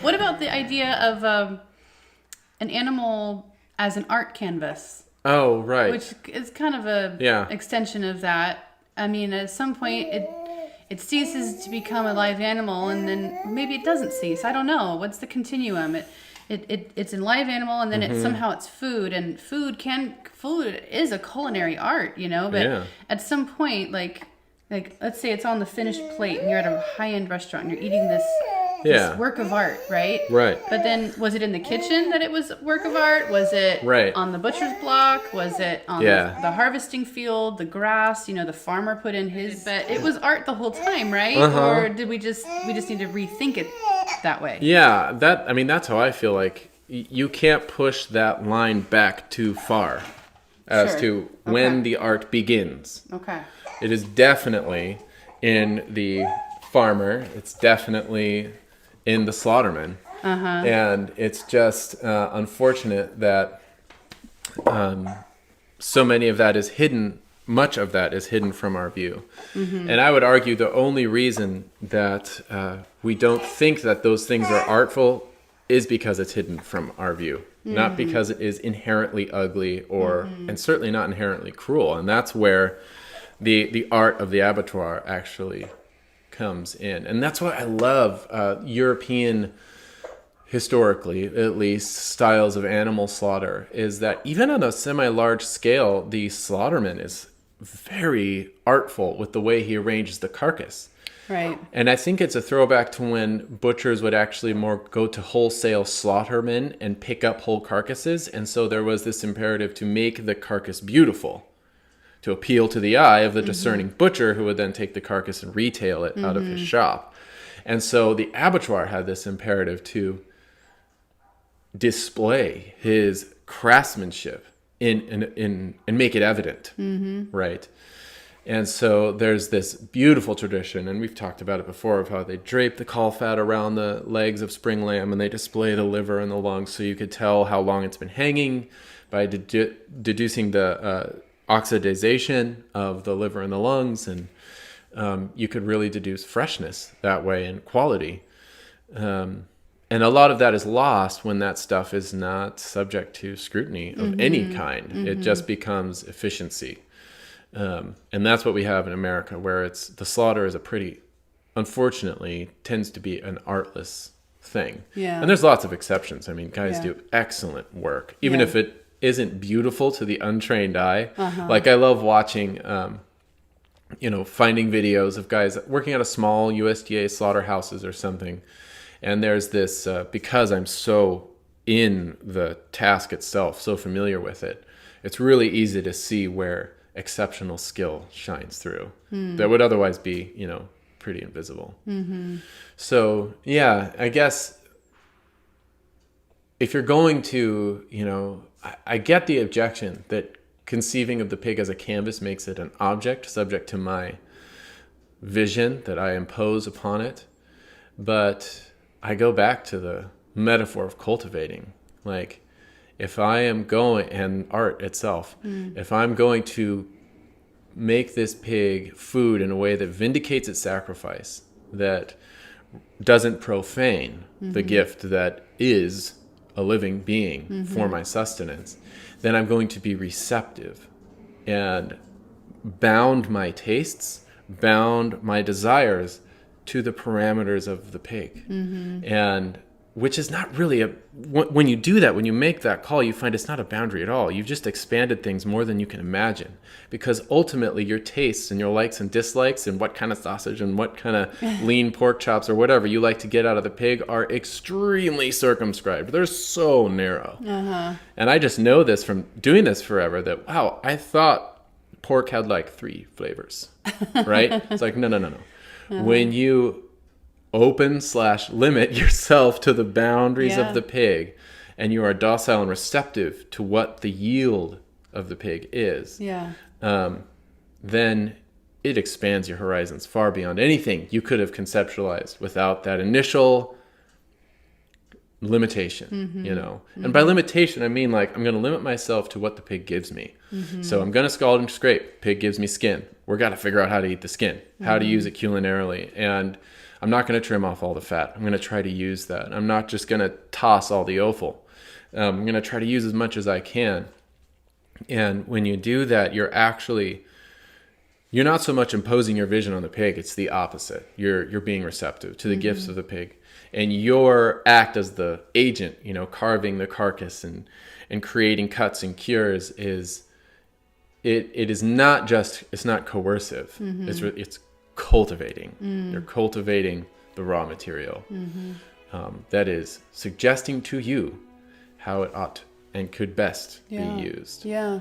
What about the idea of an animal as an art canvas? Oh, right. Which is kind of a extension of that. I mean, at some point, it ceases to become a live animal, and then maybe it doesn't cease. I don't know. What's the continuum? It's a live animal, and then somehow it's food, and food is a culinary art, But at some point, like let's say it's on the finished plate, and you're at a high-end restaurant, and you're eating this work of art, right? Right. But then, was it in the kitchen that it was work of art? Was it on the butcher's block? Was it on the harvesting field, the grass? The farmer put in his. But it was art the whole time, right? Or did we just need to rethink it that way? Yeah, that's how I feel like you can't push that line back too far as to when the art begins. Okay. It is definitely in the farmer. It's definitely in the slaughterman. And it's just unfortunate that so many of that is hidden. Much of that is hidden from our view. And I would argue the only reason that we don't think that those things are artful is because it's hidden from our view. Not because it is inherently ugly or and certainly not inherently cruel. And that's where the art of the abattoir actually comes in. And that's why I love European, historically at least, styles of animal slaughter, is that even on a semi-large scale, the slaughterman is very artful with the way he arranges the carcass. Right. And I think it's a throwback to when butchers would actually more go to wholesale slaughtermen and pick up whole carcasses. And so there was this imperative to make the carcass beautiful, to appeal to the eye of the discerning butcher, who would then take the carcass and retail it out of his shop. And so the abattoir had this imperative to display his craftsmanship and make it evident, right? And so there's this beautiful tradition, and we've talked about it before, of how they drape the caul fat around the legs of spring lamb, and they display the liver and the lungs, so you could tell how long it's been hanging by deducing the oxidization of the liver and the lungs, and you could really deduce freshness that way and quality. And a lot of that is lost when that stuff is not subject to scrutiny of any kind. It just becomes efficiency. And that's what we have in America, where the slaughter is unfortunately, tends to be an artless thing. Yeah. And there's lots of exceptions. I mean, guys do excellent work, even if it isn't beautiful to the untrained eye. Like, I love watching, finding videos of guys working at a small USDA slaughterhouses or something. And there's this, because I'm so in the task itself, so familiar with it, it's really easy to see where exceptional skill shines through that would otherwise be, pretty invisible. So, yeah, I guess if you're going to, I get the objection that conceiving of the pig as a canvas makes it an object subject to my vision that I impose upon it. But I go back to the metaphor of cultivating. Like, if I am going, and art itself, if I'm going to make this pig food in a way that vindicates its sacrifice, that doesn't profane the gift that is a living being for my sustenance, then I'm going to be receptive and bound my tastes, bound my desires to the parameters of the pig. And which is not really when you do that, when you make that call, you find it's not a boundary at all. You've just expanded things more than you can imagine, because ultimately your tastes and your likes and dislikes and what kind of sausage and what kind of lean pork chops or whatever you like to get out of the pig are extremely circumscribed. They're so narrow. And I just know this from doing this forever, that, wow, I thought pork had like 3 flavors, right? It's like, no. When you open/limit yourself to the boundaries of the pig, and you are docile and receptive to what the yield of the pig is, then it expands your horizons far beyond anything you could have conceptualized without that initial limitation, you know. And by limitation, I mean like I'm going to limit myself to what the pig gives me. So I'm going to scald and scrape. Pig gives me skin. We're got to figure out how to eat the skin, how to use it culinarily. And I'm not going to trim off all the fat. I'm going to try to use that. I'm not just going to toss all the offal. I'm going to try to use as much as I can. And when you do that, you're not so much imposing your vision on the pig. It's the opposite. You're being receptive to the gifts of the pig. And your act as the agent, you know, carving the carcass and creating cuts and cures it's not coercive. It's cultivating. You're cultivating the raw material. That is suggesting to you how it ought and could best be used. Yeah.